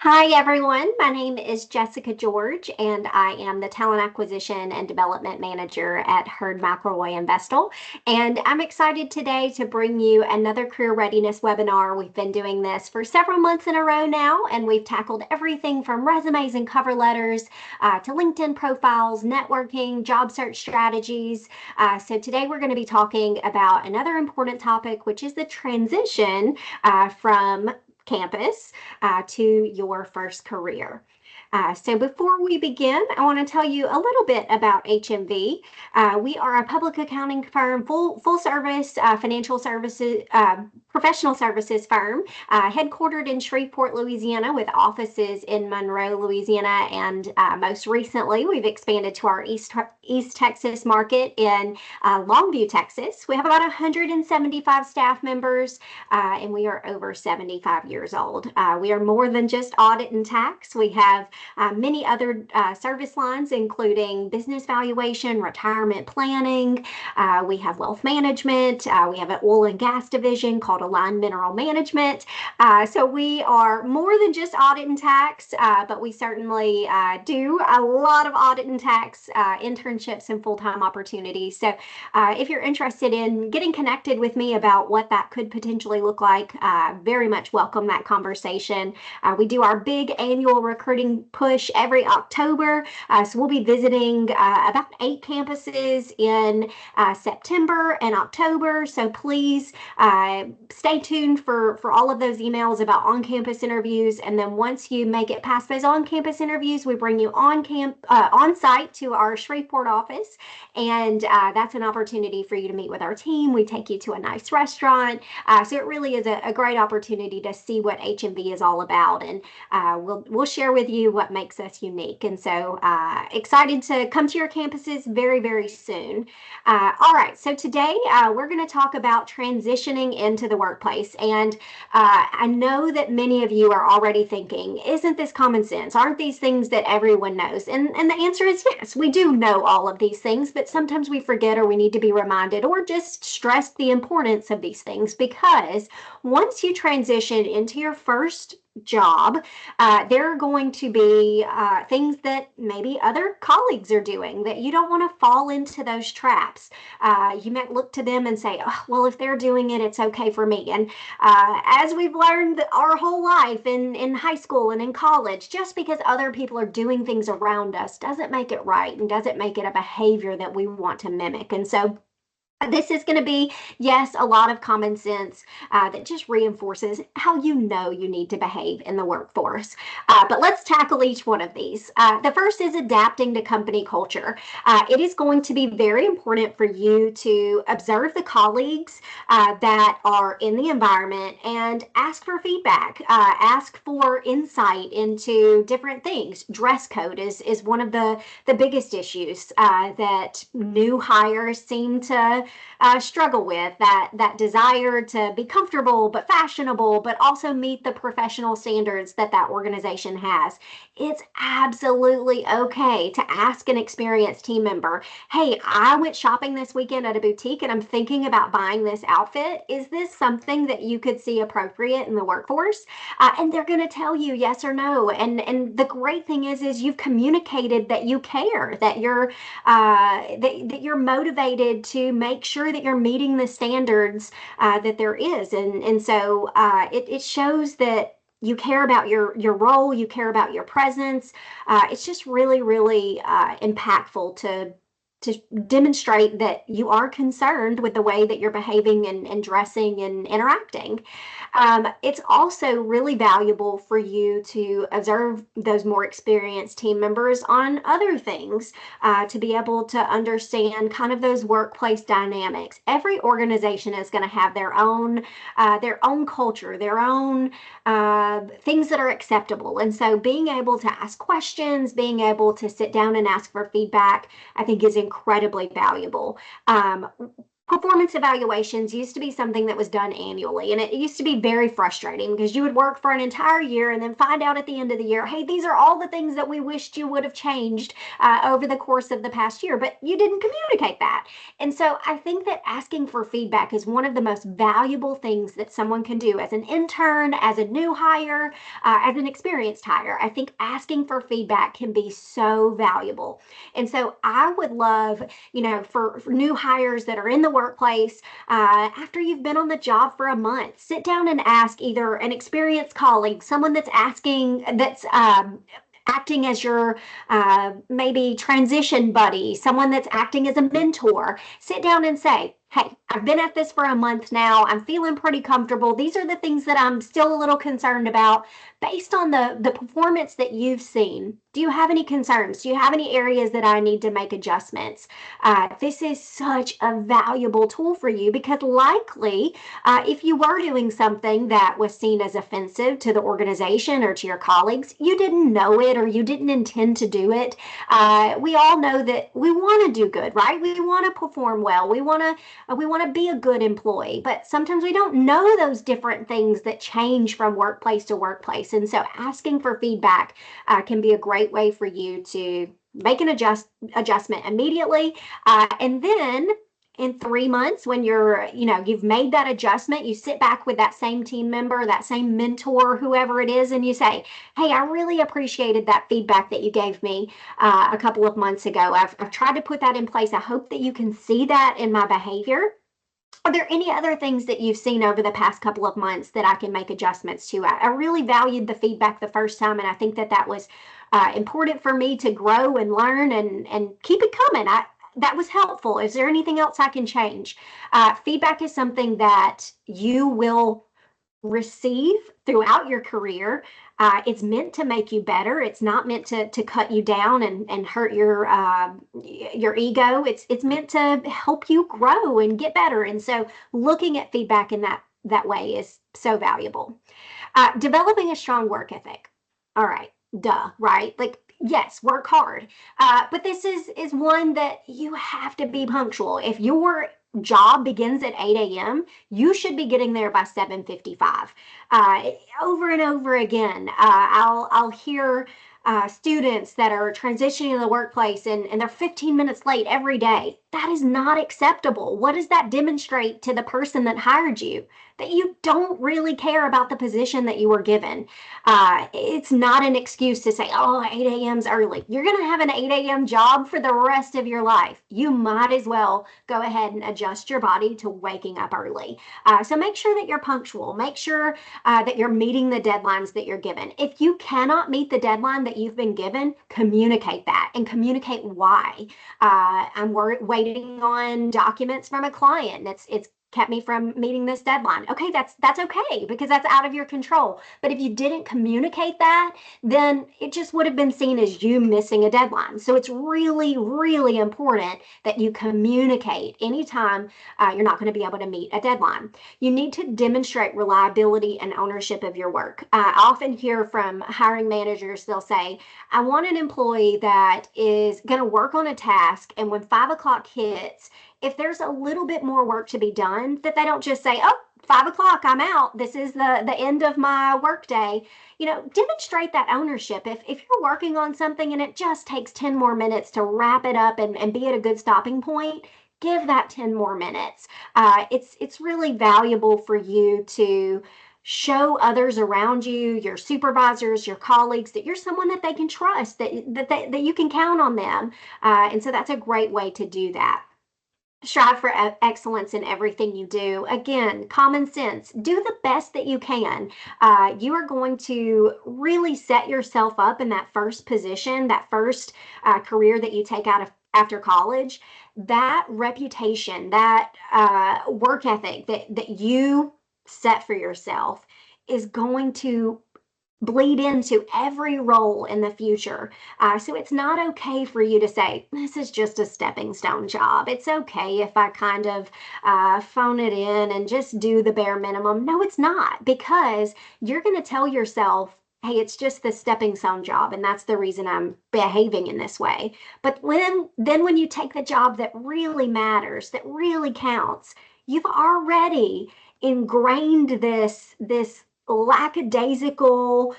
Hi, everyone. My name is Jessica George, and I am the Talent Acquisition and Development Manager at Herd McElroy and Vestal. And I'm excited today to bring you another career readiness webinar. We've been doing this for several months in a row now, and we've tackled everything from resumes and cover letters to LinkedIn profiles, networking, job search strategies. So today we're going to be talking about another important topic, which is the transition from campus to your first career. So before we begin, I want to tell you a little bit about HMV. We are a public accounting firm, full service financial services, professional services firm, headquartered in Shreveport, Louisiana, with offices in Monroe, Louisiana, and most recently we've expanded to our East Texas market in Longview, Texas. We have about 175 staff members, and we are over 75 years old. We are more than just audit and tax. We have many other service lines, including business valuation, retirement planning. We have wealth management. We have an oil and gas division called Aligned Mineral Management. So we are more than just audit and tax, but we certainly do a lot of audit and tax internships and full-time opportunities. So if you're interested in getting connected with me about what that could potentially look like, very much welcome that conversation. We do our big annual recruiting push every October. So we'll be visiting about 8 campuses in September and October. So please stay tuned for all of those emails about on-campus interviews. And then once you make it past those on-campus interviews, we bring you on site to our Shreveport office. And that's an opportunity for you to meet with our team. We take you to a nice restaurant. So it really is a great opportunity to see what HMV is all about. And we'll share with you what makes us unique. And so excited to come to your campuses very, very soon. All right, so today we're going to talk about transitioning into the workplace. And I know that many of you are already thinking, isn't this common sense? Aren't these things that everyone knows? And the answer is yes, we do know all of these things, but sometimes we forget or we need to be reminded or just stress the importance of these things, because once you transition into your first job, there are going to be things that maybe other colleagues are doing that you don't want to fall into those traps. You might look to them and say, oh, well, if they're doing it, it's okay for me. And as we've learned our whole life in high school and in college, just because other people are doing things around us doesn't make it right and doesn't make it a behavior that we want to mimic. And so this is going to be, yes, a lot of common sense that just reinforces how you know you need to behave in the workforce. But let's tackle each one of these. The first is adapting to company culture. It is going to be very important for you to observe the colleagues that are in the environment and ask for feedback, ask for insight into different things. Dress code is one of the biggest issues that new hires seem to struggle with, that desire to be comfortable but fashionable, but also meet the professional standards that organization has. It's absolutely okay to ask an experienced team member, hey, I went shopping this weekend at a boutique and I'm thinking about buying this outfit. Is this something that you could see appropriate in the workforce? And they're going to tell you yes or no. And the great thing is you've communicated that you care, that that you're motivated to make sure that you're meeting the standards that there is. And so it shows that you care about your role, you care about your presence. It's just really, really impactful to demonstrate that you are concerned with the way that you're behaving and dressing and interacting. It's also really valuable for you to observe those more experienced team members on other things to be able to understand kind of those workplace dynamics. Every organization is going to have their own culture, their own things that are acceptable. And so being able to ask questions, being able to sit down and ask for feedback, I think is incredibly valuable. Performance evaluations used to be something that was done annually, and it used to be very frustrating because you would work for an entire year and then find out at the end of the year, hey, these are all the things that we wished you would have changed over the course of the past year, but you didn't communicate that. And so I think that asking for feedback is one of the most valuable things that someone can do as an intern, as a new hire, as an experienced hire. I think asking for feedback can be so valuable. And so I would love, for new hires that are in the workplace, after you've been on the job for a month, sit down and ask either an experienced colleague, someone that's acting as your maybe transition buddy, someone that's acting as a mentor. Sit down and say, hey, I've been at this for a month now. I'm feeling pretty comfortable. These are the things that I'm still a little concerned about. Based on the performance that you've seen, do you have any concerns? Do you have any areas that I need to make adjustments? This is such a valuable tool for you because likely if you were doing something that was seen as offensive to the organization or to your colleagues, you didn't know it or you didn't intend to do it. We all know that we want to do good, right? We want to perform well. We want to be a good employee, but sometimes we don't know those different things that change from workplace to workplace. And so asking for feedback can be a great way for you to make an adjustment immediately. And then in 3 months, when you've made that adjustment, you sit back with that same team member, that same mentor, whoever it is, and you say, hey, I really appreciated that feedback that you gave me a couple of months ago. I've tried to put that in place. I hope that you can see that in my behavior. Are there any other things that you've seen over the past couple of months that I can make adjustments to? I really valued the feedback the first time, and I think that was important for me to grow and learn and keep it coming. That was helpful. Is there anything else I can change? Feedback is something that you will receive throughout your career. It's meant to make you better. It's not meant to cut you down and hurt your ego. It's meant to help you grow and get better. And so looking at feedback in that way is so valuable. Developing a strong work ethic. All right, duh, right? Like, yes, work hard. But this is one that you have to be punctual. If your job begins at 8 a.m., you should be getting there by 7:55. Over and over again, I'll hear students that are transitioning to the workplace and they're 15 minutes late every day. That is not acceptable. What does that demonstrate to the person that hired you? That you don't really care about the position that you were given. It's not an excuse to say, oh, 8 a.m. is early. You're going to have an 8 a.m. job for the rest of your life. You might as well go ahead and adjust your body to waking up early. So make sure that you're punctual. Make sure that you're meeting the deadlines that you're given. If you cannot meet the deadline that you've been given, communicate that and communicate why. I'm waiting on documents from a client. It's kept me from meeting this deadline. Okay, that's okay because that's out of your control. But if you didn't communicate that, then it just would have been seen as you missing a deadline. So it's really, really important that you communicate anytime you're not going to be able to meet a deadline. You need to demonstrate reliability and ownership of your work. I often hear from hiring managers, they'll say, I want an employee that is going to work on a task, and when 5 o'clock hits, if there's a little bit more work to be done, that they don't just say, oh, 5 o'clock, I'm out. This is the end of my workday. Demonstrate that ownership. If you're working on something and it just takes 10 more minutes to wrap it up and be at a good stopping point, give that 10 more minutes. It's really valuable for you to show others around you, your supervisors, your colleagues, that you're someone that they can trust, that you can count on them. And so that's a great way to do that. Strive for excellence in everything you do. Again, common sense. Do the best that you can. You are going to really set yourself up in that first position, that first career that you take out of after college. That reputation, that work ethic that you set for yourself is going to bleed into every role in the future. So it's not okay for you to say, this is just a stepping stone job. It's okay if I kind of phone it in and just do the bare minimum. No, it's not, because you're going to tell yourself hey, it's just the stepping stone job, and that's the reason I'm behaving in this way. But then when you take the job that really matters, that really counts, you've already ingrained this lackadaisical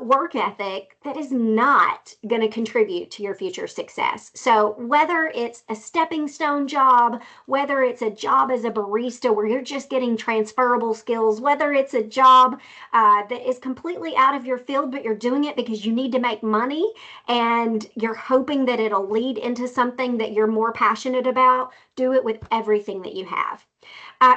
work ethic that is not going to contribute to your future success. So whether it's a stepping stone job, whether it's a job as a barista where you're just getting transferable skills, whether it's a job that is completely out of your field, but you're doing it because you need to make money and you're hoping that it'll lead into something that you're more passionate about, do it with everything that you have.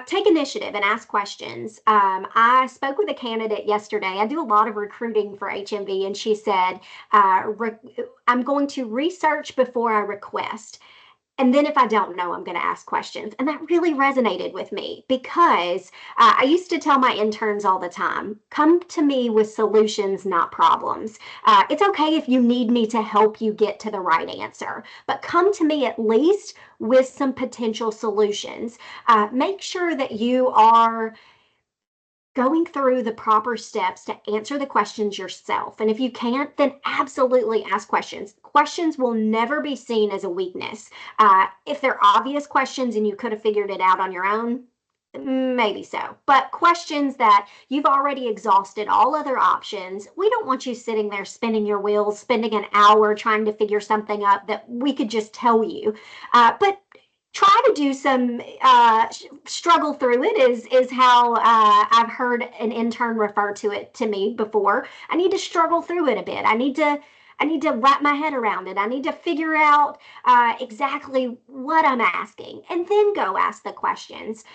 Take initiative and ask questions. I spoke with a candidate yesterday. I do a lot of recruiting for HMV, and she said, I'm going to research before I request. And then if I don't know, I'm going to ask questions. And that really resonated with me because I used to tell my interns all the time, come to me with solutions, not problems. It's okay if you need me to help you get to the right answer, but come to me at least with some potential solutions. Make sure that you are going through the proper steps to answer the questions yourself. And if you can't, then absolutely ask questions. Questions will never be seen as a weakness. If they're obvious questions and you could have figured it out on your own, maybe so. But questions that you've already exhausted all other options, we don't want you sitting there spinning your wheels, spending an hour trying to figure something up that we could just tell you. But try to do some struggle through it is how I've heard an intern refer to it to me before. I need to struggle through it a bit. I need to wrap my head around it. I need to figure out exactly what I'm asking and then go ask the questions.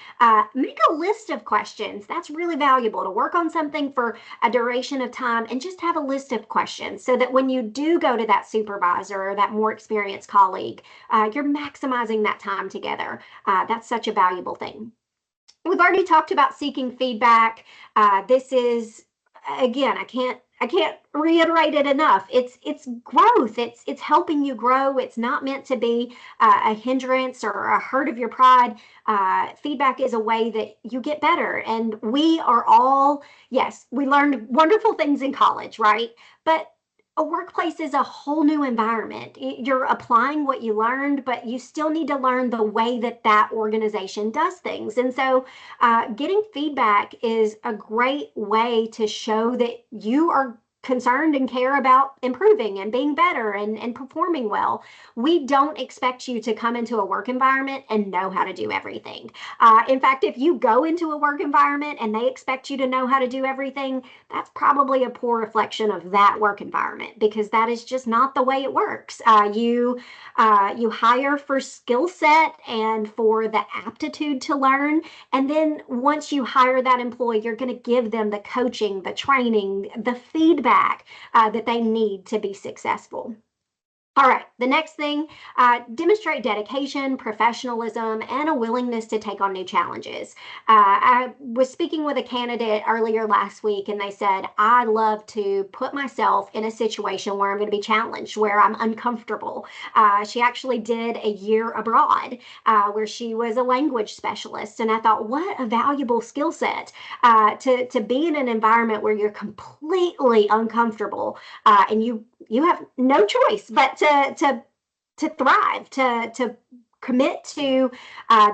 Make a list of questions. That's really valuable to work on something for a duration of time and just have a list of questions so that when you do go to that supervisor or that more experienced colleague, you're maximizing that time together. That's such a valuable thing. We've already talked about seeking feedback. This is again, I can't reiterate it enough. It's growth. It's helping you grow. It's not meant to be a hindrance or a hurt of your pride. Feedback is a way that you get better. And we are all, yes, we learned wonderful things in college, right? But a workplace is a whole new environment. You're applying what you learned, but you still need to learn the way that that organization does things. And so, getting feedback is a great way to show that you are concerned and care about improving and being better and performing well. We don't expect you to come into a work environment and know how to do everything. In fact, if you go into a work environment and they expect you to know how to do everything, that's probably a poor reflection of that work environment because that is just not the way it works. You hire for skill set and for the aptitude to learn, and then once you hire that employee, you're going to give them the coaching, the training, the feedback that they need to be successful. All right, the next thing, demonstrate dedication, professionalism, and a willingness to take on new challenges. I was speaking with a candidate earlier last week, and they said, I love to put myself in a situation where I'm going to be challenged, where I'm uncomfortable. She actually did a year abroad where she was a language specialist, and I thought, what a valuable skill set to be in an environment where you're completely uncomfortable and you have no choice but to thrive, to commit to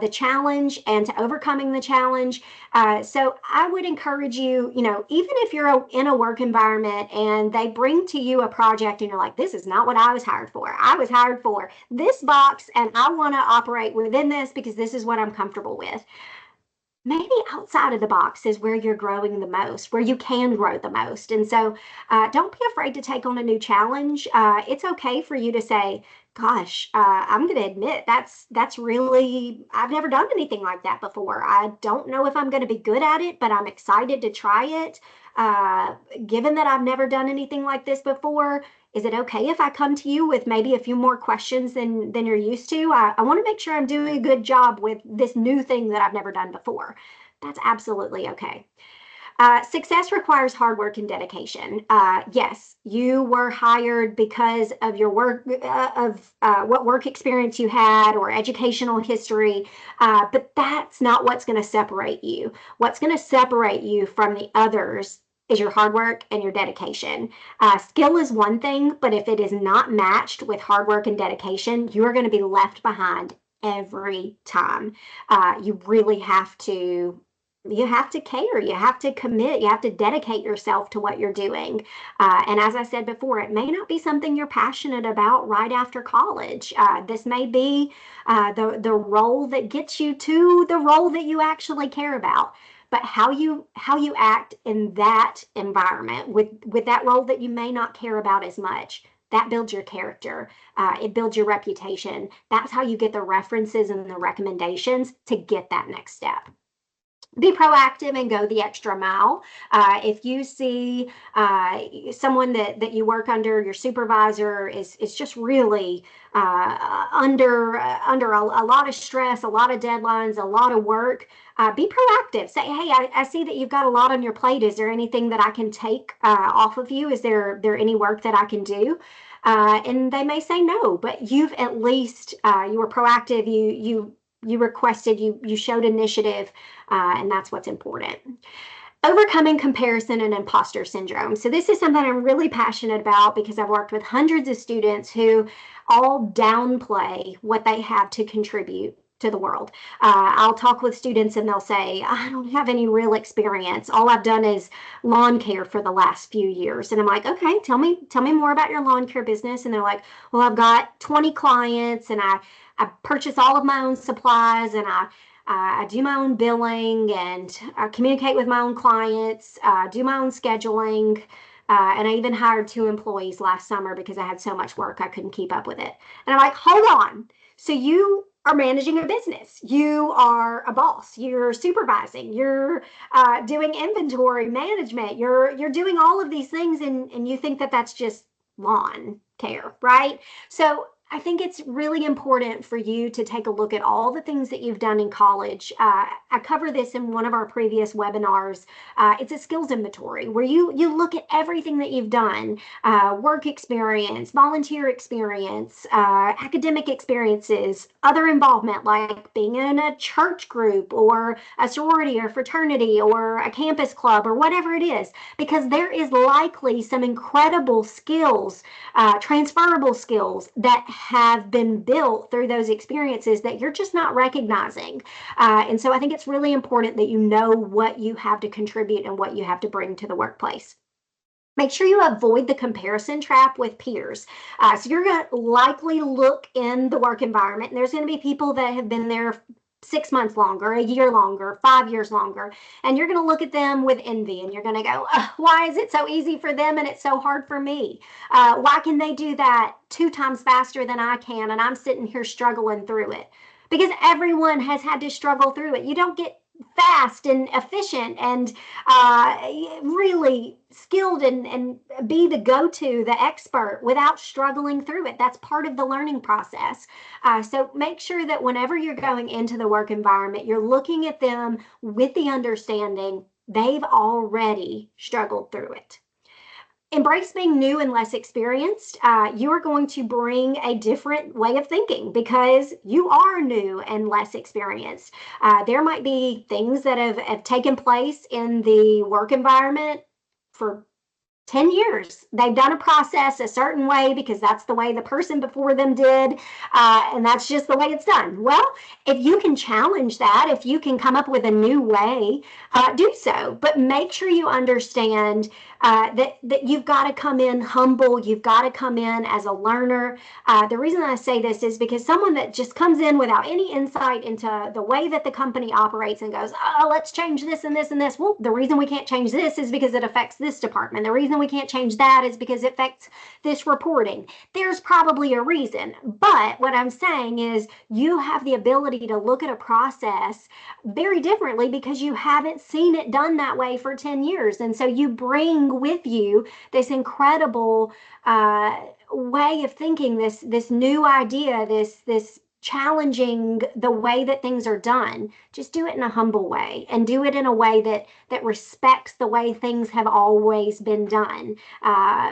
the challenge and to overcoming the challenge. So I would encourage you, even if you're in a work environment and they bring to you a project and you're like, this is not what I was hired for. I was hired for this box and I want to operate within this because this is what I'm comfortable with. Maybe outside of the box is where you're growing the most, where you can grow the most. And so don't be afraid to take on a new challenge. It's okay for you to say, gosh, I'm going to admit that's really, I've never done anything like that before. I don't know if I'm going to be good at it, but I'm excited to try it. Given that I've never done anything like this before, is it okay if I come to you with maybe a few more questions than you're used to? I want to make sure I'm doing a good job with this new thing that I've never done before. That's absolutely okay. Success requires hard work and dedication. Yes, you were hired because of your work, of what work experience you had or educational history, but that's not what's going to separate you. What's going to separate you from the others is your hard work and your dedication. Skill is one thing, but if it is not matched with hard work and dedication, you are going to be left behind every time. You really have to. You have to care, you have to commit, you have to dedicate yourself to what you're doing. And as I said before, it may not be something you're passionate about right after college. This may be the role that gets you to the role that you actually care about. But how you act in that environment with that role that you may not care about as much, that builds your character. It builds your reputation. That's how you get the references and the recommendations to get that next step. Be proactive and go the extra mile. If you see someone that you work under, your supervisor is just really under a lot of stress, a lot of deadlines, a lot of work, be proactive. Say, hey, I see that you've got a lot on your plate. Is there anything that I can take off of you? Is there any work that I can do? And they may say no, but you've at least you were proactive. You requested, you showed initiative, and that's what's important. Overcoming comparison and imposter syndrome. So this is something I'm really passionate about because I've worked with hundreds of students who all downplay what they have to contribute to the world. I'll talk with students and they'll say, I don't have any real experience. All I've done is lawn care for the last few years. And I'm like, okay, tell me more about your lawn care business. And they're like, well, I've got 20 clients and I purchase all of my own supplies and I do my own billing and I communicate with my own clients, do my own scheduling. And I even hired 2 employees last summer because I had so much work I couldn't keep up with it. And I'm like, hold on. So you are managing a business. You are a boss. You're supervising. You're doing inventory management. You're doing all of these things, and you think that that's just lawn care, right? So I think it's really important for you to take a look at all the things that you've done in college. I cover this in one of our previous webinars. It's a skills inventory where you look at everything that you've done, work experience, volunteer experience, academic experiences, other involvement like being in a church group or a sorority or fraternity or a campus club or whatever it is, because there is likely some incredible skills, transferable skills that have been built through those experiences that you're just not recognizing. And so I think it's really important that you know what you have to contribute and what you have to bring to the workplace. Make sure you avoid the comparison trap with peers. So you're going to likely look in the work environment, and there's going to be people that have been there 6 months longer, a year longer, 5 years longer, and you're going to look at them with envy and you're going to go, why is it so easy for them and it's so hard for me? Why can they do that 2 times faster than I can and I'm sitting here struggling through it? Because everyone has had to struggle through it. You don't get fast and efficient and really skilled and be the go-to, the expert without struggling through it. That's part of the learning process. So make sure that whenever you're going into the work environment, you're looking at them with the understanding they've already struggled through it. Embrace being new and less experienced. You are going to bring a different way of thinking because you are new and less experienced. There might be things that have taken place in the work environment for 10 years. They've done a process a certain way because that's the way the person before them did, and that's just the way it's done. Well, if you can challenge that, if you can come up with a new way, do so. But make sure you understand that you've got to come in humble. You've got to come in as a learner. The reason I say this is because someone that just comes in without any insight into the way that the company operates and goes, oh, let's change this and this and this. Well, the reason we can't change this is because it affects this department. The reason we can't change that is because it affects this reporting. There's probably a reason. But what I'm saying is you have the ability to look at a process very differently because you haven't seen it done that way for 10 years. And so you bring with you this incredible way of thinking, this new idea, this challenging the way that things are done. Just do it in a humble way and do it in a way that respects the way things have always been done.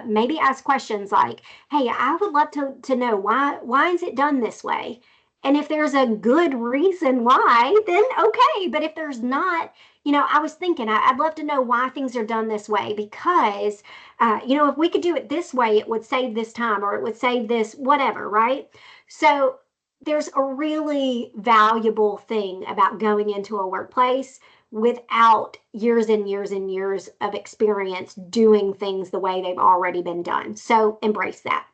Maybe ask questions like, hey, I would love to know why is it done this way? And if there's a good reason why, then okay. But if there's not, I was thinking I'd love to know why things are done this way because, if we could do it this way, it would save this time or it would save this whatever, right? So there's a really valuable thing about going into a workplace without years and years and years of experience doing things the way they've already been done. So embrace that.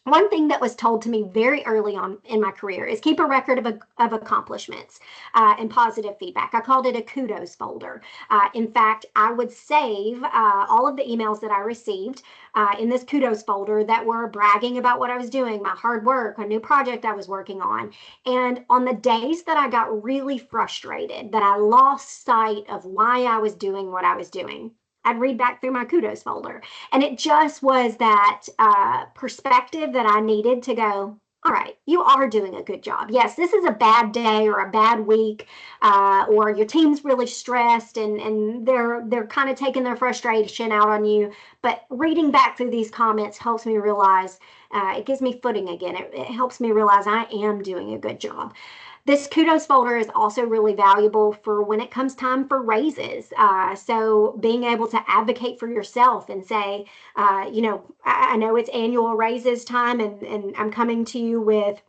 One thing that was told to me very early on in my career is keep a record of accomplishments and positive feedback. I called it a kudos folder. In fact, I would save all of the emails that I received in this kudos folder that were bragging about what I was doing, my hard work, a new project I was working on. And on the days that I got really frustrated, that I lost sight of why I was doing what I was doing, I'd read back through my kudos folder. And it just was that perspective that I needed to go, all right, you are doing a good job. Yes, this is a bad day or a bad week, or your team's really stressed and they're kind of taking their frustration out on you. But reading back through these comments helps me realize, it gives me footing again. It helps me realize I am doing a good job. This kudos folder is also really valuable for when it comes time for raises. So being able to advocate for yourself and say, I know it's annual raises time and I'm coming to you with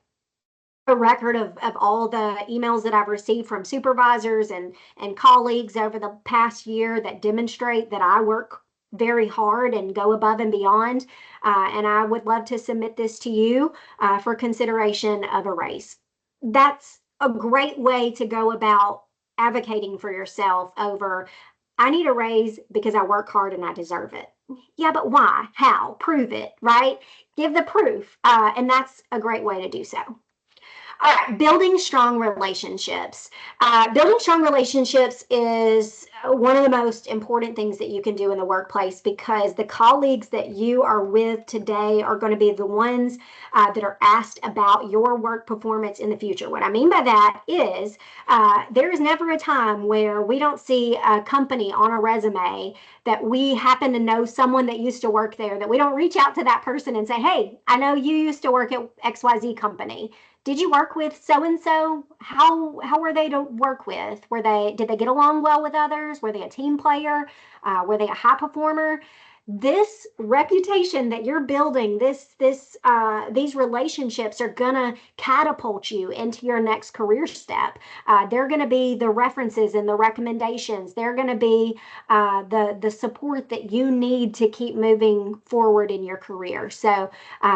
a record of all the emails that I've received from supervisors and colleagues over the past year that demonstrate that I work very hard and go above and beyond. And I would love to submit this to you for consideration of a raise. That's a great way to go about advocating for yourself over, I need a raise because I work hard and I deserve it. Yeah, but why? How? Prove it, right? Give the proof. And that's a great way to do so. All right, building strong relationships. Building strong relationships is one of the most important things that you can do in the workplace because the colleagues that you are with today are going to be the ones that are asked about your work performance in the future. What I mean by that is there is never a time where we don't see a company on a resume that we happen to know someone that used to work there, that we don't reach out to that person and say, hey, I know you used to work at XYZ company. Did you work with so and so? How were they to work with? Did they get along well with others? Were they a team player? Were they a high performer? This reputation that you're building, these relationships are gonna catapult you into your next career step. They're gonna be the references and the recommendations. They're gonna be the support that you need to keep moving forward in your career. So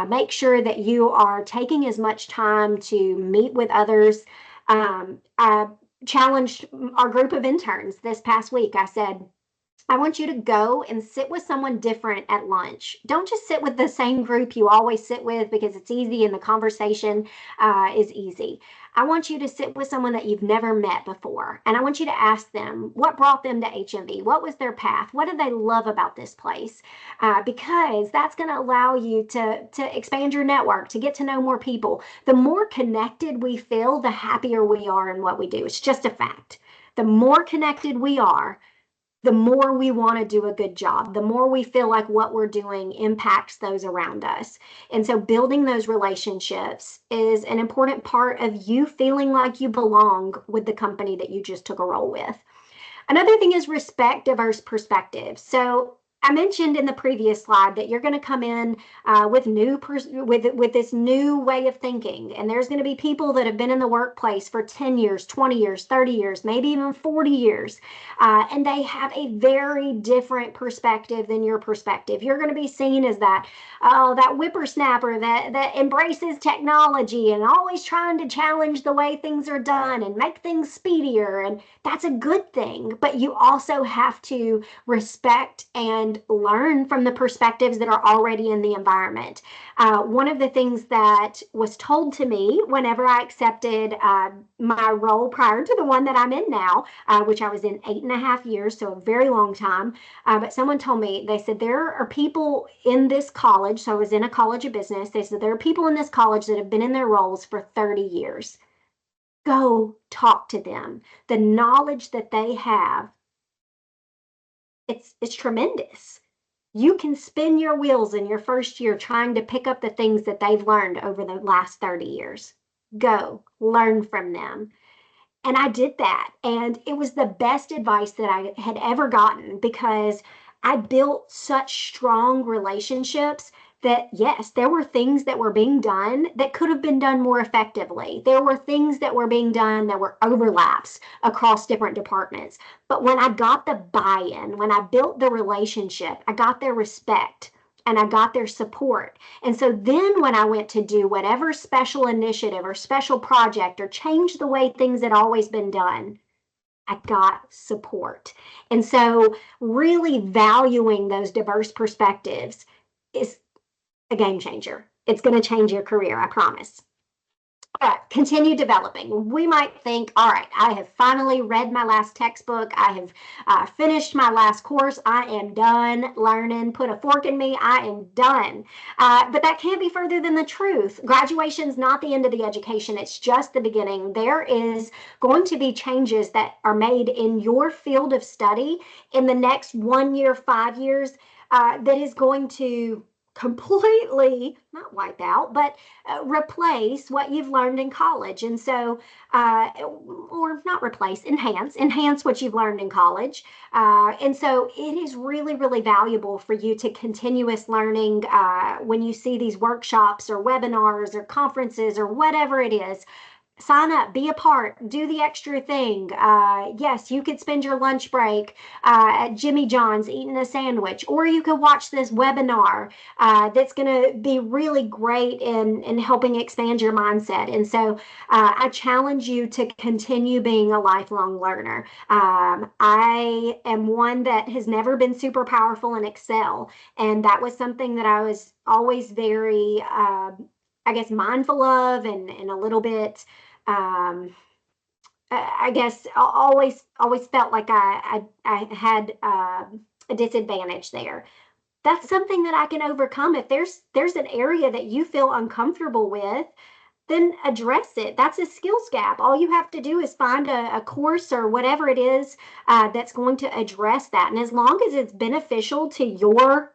make sure that you are taking as much time to meet with others. I challenged our group of interns this past week. I said, I want you to go and sit with someone different at lunch. Don't just sit with the same group you always sit with because it's easy and the conversation is easy. I want you to sit with someone that you've never met before. And I want you to ask them what brought them to HMV? What was their path? What did they love about this place? Because that's going to allow you to expand your network, to get to know more people. The more connected we feel, the happier we are in what we do. It's just a fact. The more connected we are, the more we want to do a good job, the more we feel like what we're doing impacts those around us. And so building those relationships is an important part of you feeling like you belong with the company that you just took a role with. Another thing is respect diverse perspectives. So I mentioned in the previous slide that you're going to come in with with this new way of thinking, and there's going to be people that have been in the workplace for 10 years, 20 years, 30 years, maybe even 40 years, and they have a very different perspective than your perspective. You're going to be seen as that whippersnapper that embraces technology and always trying to challenge the way things are done and make things speedier, and that's a good thing. But you also have to respect and learn from the perspectives that are already in the environment. One of the things that was told to me whenever I accepted my role prior to the one that I'm in now, which I was in 8.5 years, so a very long time, but someone told me, they said, there are people in this college, so I was in a college of business, they said, there are people in this college that have been in their roles for 30 years. Go talk to them. The knowledge that they have, it's tremendous. You can spin your wheels in your first year trying to pick up the things that they've learned over the last 30 years. Go learn from them. And I did that. And it was the best advice that I had ever gotten because I built such strong relationships that, yes, there were things that were being done that could have been done more effectively. There were things that were being done that were overlaps across different departments. But when I got the buy in, when I built the relationship, I got their respect and I got their support. And so then when I went to do whatever special initiative or special project or change the way things had always been done, I got support. And so really valuing those diverse perspectives is a game changer. It's going to change your career, I promise. All right, continue developing. We might think, all right, I have finally read my last textbook. I have finished my last course. I am done learning. Put a fork in me. I am done. But that can't be further than the truth. Graduation is not the end of the education. It's just the beginning. There is going to be changes that are made in your field of study in the next 1 year, 5 years, that is going to completely, not wipe out, but replace what you've learned in college. And so, or not replace, enhance what you've learned in college. And so it is really, really valuable for you to continuous learning when you see these workshops or webinars or conferences or whatever it is. Sign up, be a part, do the extra thing. Yes, you could spend your lunch break at Jimmy John's eating a sandwich, or you could watch this webinar that's going to be really great in helping expand your mindset. And so I challenge you to continue being a lifelong learner. I am one that has never been super powerful in Excel, and that was something that I was always very, I guess, mindful of and a little bit I guess always felt like I had a disadvantage there. That's something that I can overcome. If there's an area that you feel uncomfortable with, then address it. That's a skills gap. All you have to do is find a course or whatever it is that's going to address that. And as long as it's beneficial to your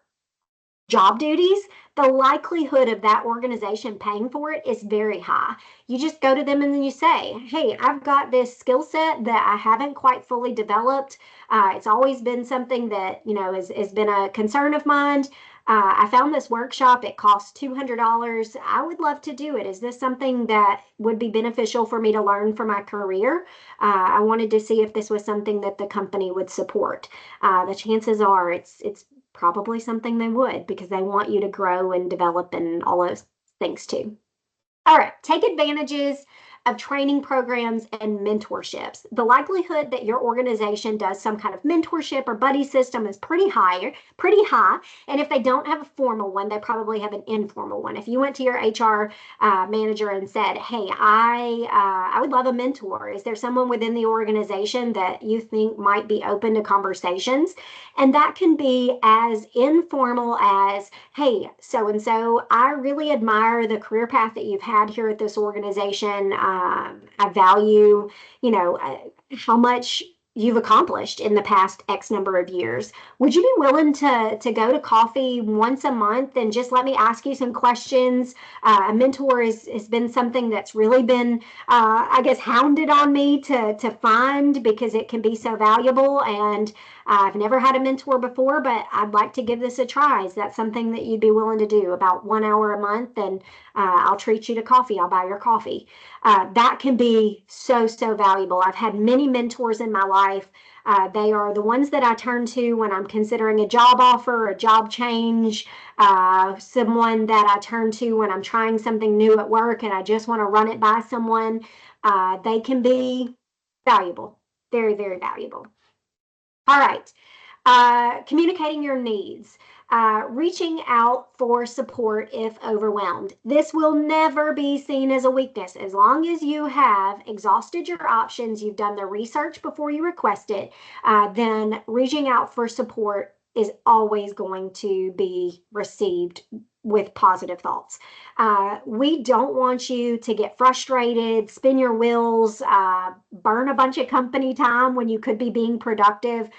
job duties, the likelihood of that organization paying for it is very high. You just go to them and then you say, hey, I've got this skill set that I haven't quite fully developed. It's always been something that, has been a concern of mine. I found this workshop. It costs $200. I would love to do it. Is this something that would be beneficial for me to learn for my career? I wanted to see if this was something that the company would support. The chances are it's probably something they would, because they want you to grow and develop and all those things too. All right, take advantages of training programs and mentorships. The likelihood that your organization does some kind of mentorship or buddy system is pretty high. And if they don't have a formal one, they probably have an informal one. If you went to your HR manager and said, hey, I would love a mentor. Is there someone within the organization that you think might be open to conversations? And that can be as informal as, hey, so-and-so, I really admire the career path that you've had here at this organization. I value, how much you've accomplished in the past X number of years. Would you be willing to go to coffee once a month and just let me ask you some questions? A mentor has been something that's really been, I guess, hounded on me to find, because it can be so valuable. And I've never had a mentor before, but I'd like to give this a try. Is that something that you'd be willing to do? About 1 hour a month, and I'll treat you to coffee. I'll buy your coffee. That can be so, so valuable. I've had many mentors in my life. They are the ones that I turn to when I'm considering a job offer, a job change, someone that I turn to when I'm trying something new at work and I just want to run it by someone. They can be valuable, very, very valuable. All right. Communicating your needs. Reaching out for support if overwhelmed. This will never be seen as a weakness. As long as you have exhausted your options, you've done the research before you request it, then reaching out for support is always going to be received with positive thoughts. We don't want you to get frustrated, spin your wheels, burn a bunch of company time when you could be being productive.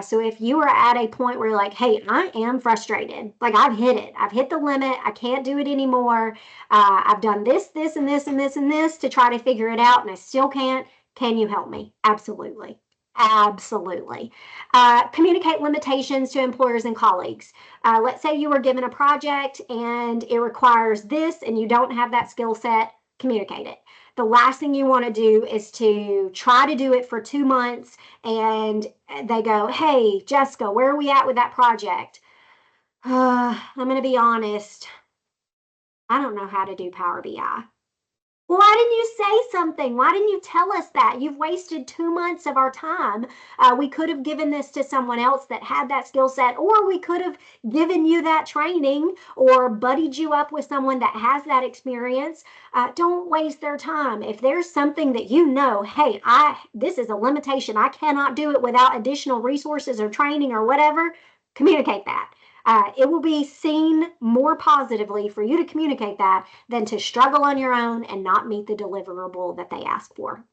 So if you are at a point where you're like, hey, I am frustrated, like I've hit it, I've hit the limit, I can't do it anymore. I've done this, and this, and this, and this to try to figure it out, and I still can't. Can you help me? Absolutely. Absolutely. Communicate limitations to employers and colleagues. Let's say you were given a project and it requires this and you don't have that skill set, communicate it. The last thing you want to do is to try to do it for 2 months and they go, hey, Jessica, where are we at with that project? I'm going to be honest. I don't know how to do Power BI. Why didn't you say something? Why didn't you tell us that? You've wasted 2 months of our time. We could have given this to someone else that had that skill set, or we could have given you that training or buddied you up with someone that has that experience. Don't waste their time. If there's something that you know, hey, this is a limitation. I cannot do it without additional resources or training or whatever, communicate that. It will be seen more positively for you to communicate that than to struggle on your own and not meet the deliverable that they ask for.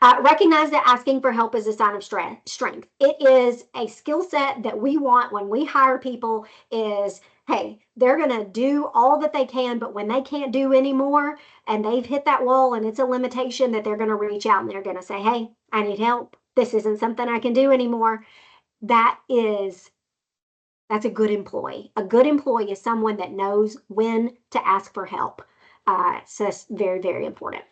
Recognize that asking for help is a sign of strength. It is a skill set that we want when we hire people is, hey, they're going to do all that they can, but when they can't do anymore and they've hit that wall and it's a limitation that they're going to reach out and they're going to say, hey, I need help. This isn't something I can do anymore. That's a good employee. A good employee is someone that knows when to ask for help. So that's very, very important.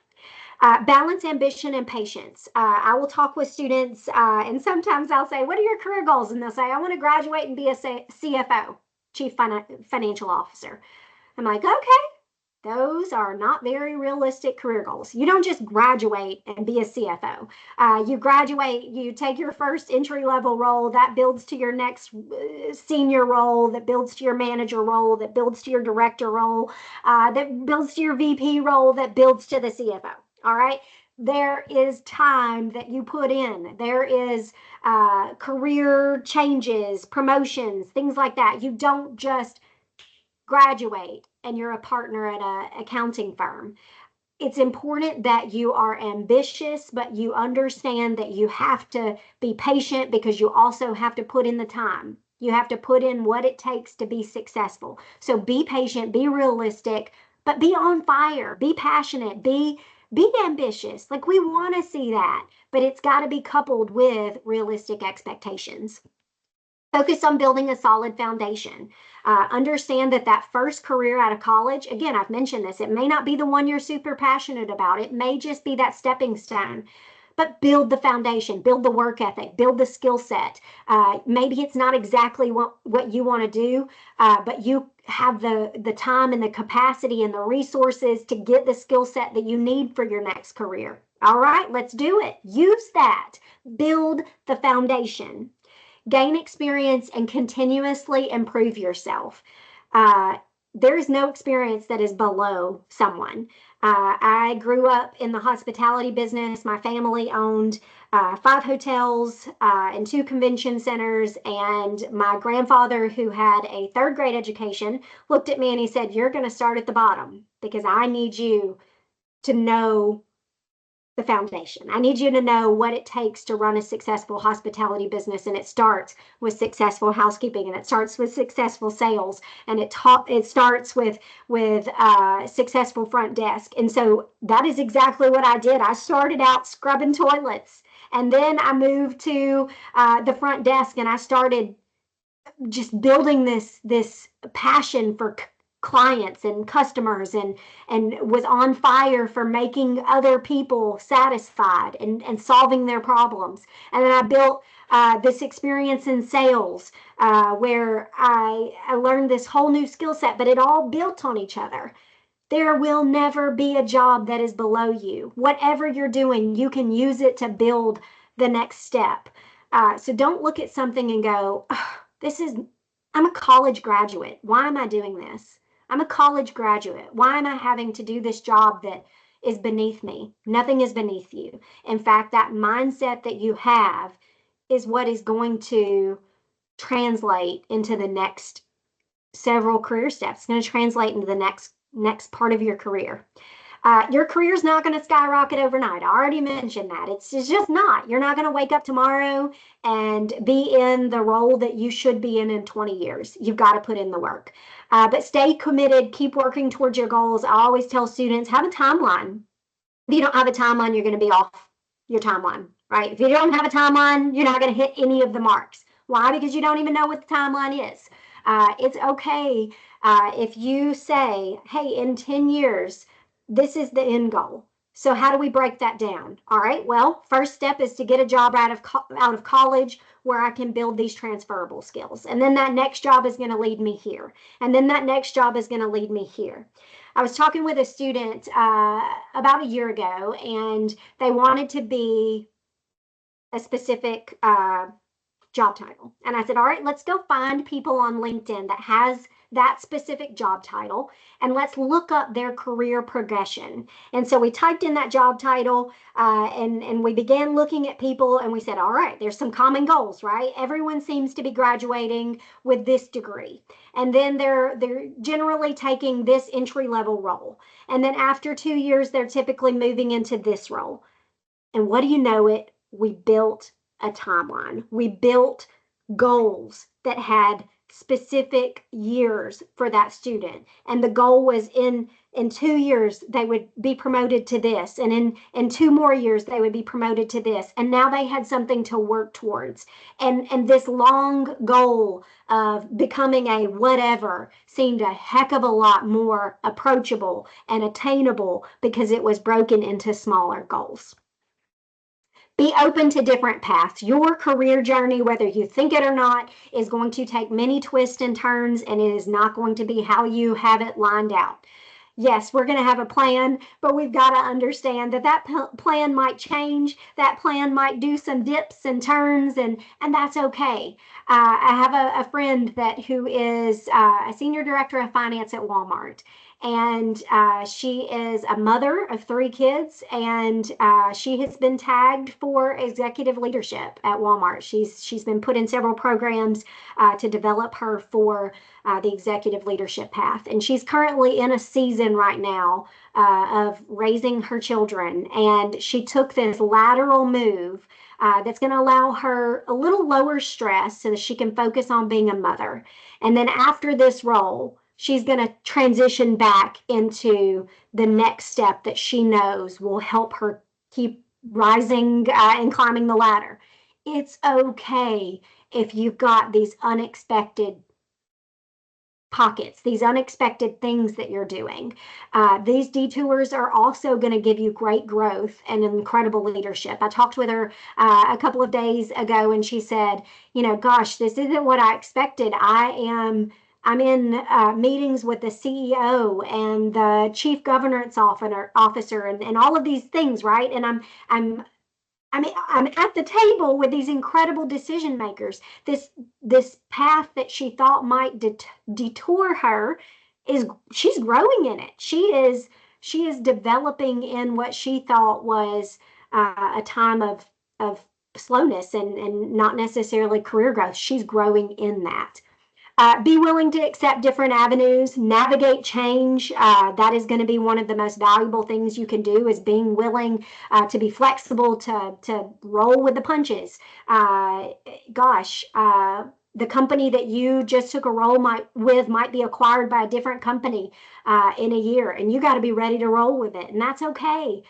Balance ambition and patience. I will talk with students, and sometimes I'll say, what are your career goals? And they'll say, I want to graduate and be a CFO, Chief Financial Officer. I'm like, okay, those are not very realistic career goals. You don't just graduate and be a CFO. You graduate, you take your first entry level role, that builds to your next senior role, that builds to your manager role, that builds to your director role, that builds to your VP role, that builds to the CFO. All right. There is time that you put in. There is career changes, promotions, things like that. You don't just graduate and you're a partner at an accounting firm. It's important that you are ambitious, but you understand that you have to be patient because you also have to put in the time. You have to put in what it takes to be successful. So be patient, be realistic, but be on fire, be passionate, be ambitious. Like we want to see that, but it's got to be coupled with realistic expectations. Focus on building a solid foundation. Understand that first career out of college, again, I've mentioned this, it may not be the one you're super passionate about. It may just be that stepping stone. But build the foundation, build the work ethic, build the skill set. Maybe it's not exactly what you want to do, but you have the time and the capacity and the resources to get the skill set that you need for your next career. All right, let's do it. Use that. Build the foundation. Gain experience and continuously improve yourself. There is no experience that is below someone. I grew up in the hospitality business. My family owned 5 hotels and 2 convention centers. And my grandfather, who had a 3rd grade education, looked at me and he said, you're going to start at the bottom because I need you to know the foundation. I need you to know what it takes to run a successful hospitality business, and it starts with successful housekeeping, and it starts with successful sales, and it starts with successful front desk. And so that is exactly what I did. I started out scrubbing toilets, and then I moved to the front desk, and I started just building this passion for clients and customers and was on fire for making other people satisfied and solving their problems. And then I built this experience in sales where I learned this whole new skill set, but it all built on each other. There will never be a job that is below you. Whatever you're doing, you can use it to build the next step. So don't look at something and go, oh, I'm a college graduate. Why am I doing this? I'm a college graduate. Why am I having to do this job that is beneath me? Nothing is beneath you. In fact, that mindset that you have is what is going to translate into the next several career steps. It's going to translate into the next part of your career. Your career is not going to skyrocket overnight. I already mentioned that. It's just not. You're not going to wake up tomorrow and be in the role that you should be in 20 years. You've got to put in the work. But stay committed. Keep working towards your goals. I always tell students, have a timeline. If you don't have a timeline, you're going to be off your timeline, right? If you don't have a timeline, you're not going to hit any of the marks. Why? Because you don't even know what the timeline is. It's okay if you say, hey, in 10 years, this is the end goal. So how do we break that down? All right. Well, first step is to get a job out of college where I can build these transferable skills. And then that next job is going to lead me here. And then that next job is going to lead me here. I was talking with a student about a year ago, and they wanted to be a specific job title. And I said, all right, let's go find people on LinkedIn that has that specific job title and let's look up their career progression. And so we typed in that job title and we began looking at people and we said, all right, there's some common goals, right? Everyone seems to be graduating with this degree. And then they're generally taking this entry level role. And then after 2 years, they're typically moving into this role. And what do you know it? We built a timeline. We built goals that had specific years for that student. And the goal was in 2 years they would be promoted to this, and in 2 more years they would be promoted to this. And now they had something to work towards. And this long goal of becoming a whatever seemed a heck of a lot more approachable and attainable because it was broken into smaller goals. Be open to different paths. Your career journey, whether you think it or not, is going to take many twists and turns, and it is not going to be how you have it lined out. Yes, we're going to have a plan, but we've got to understand that plan might change. That plan might do some dips and turns, and that's okay. I have a friend who is a senior director of finance at Walmart, and she is a mother of 3 kids, and she has been tagged for executive leadership at Walmart. She's been put in several programs to develop her for the executive leadership path, and she's currently in a season right now of raising her children, and she took this lateral move that's going to allow her a little lower stress so that she can focus on being a mother. And then after this role, she's going to transition back into the next step that she knows will help her keep rising and climbing the ladder. It's okay if you've got these unexpected pockets, these unexpected things that you're doing. These detours are also going to give you great growth and incredible leadership. I talked with her a couple of days ago, and she said, gosh, this isn't what I expected. I'm in meetings with the CEO and the chief governance officer and all of these things, right? And I'm at the table with these incredible decision makers. This path that she thought might detour her she's growing in it. She is developing in what she thought was a time of slowness and not necessarily career growth. She's growing in that. Be willing to accept different avenues, navigate change. That is going to be one of the most valuable things you can do, is being willing to be flexible, to roll with the punches. Gosh, the company that you just took a role might be acquired by a different company in a year, and you got to be ready to roll with it, and that's okay.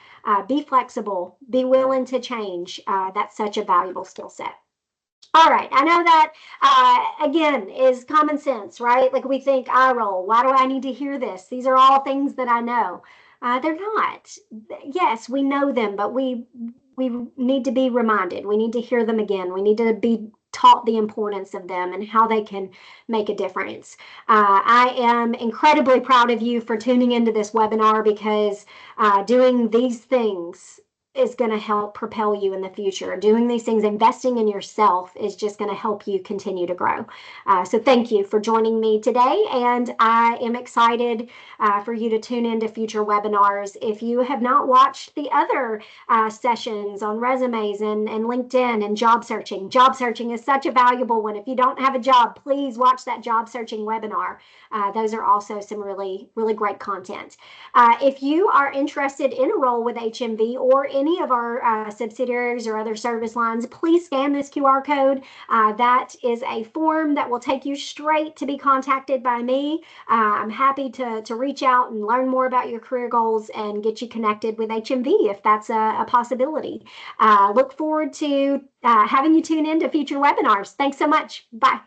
Be flexible, be willing to change. That's such a valuable skill set. All right, I know that again is common sense, right? Like we think, I roll. Why do I need to hear this? These are all things that I know. They're not. Yes, we know them, but we need to be reminded. We need to hear them again. We need to be taught the importance of them and how they can make a difference. I am incredibly proud of you for tuning into this webinar, because doing these things is going to help propel you in the future. Doing these things, investing in yourself, is just going to help you continue to grow. So thank you for joining me today, and I am excited for you to tune into future webinars. If you have not watched the other sessions on resumes and LinkedIn and job searching is such a valuable one. If you don't have a job, please watch that job searching webinar. Those are also some really, really great content. If you are interested in a role with HMV or in any of our subsidiaries or other service lines, please scan this QR code. That is a form that will take you straight to be contacted by me. I'm happy to reach out and learn more about your career goals and get you connected with HMV if that's a possibility. Look forward to having you tune in to future webinars. Thanks so much. Bye.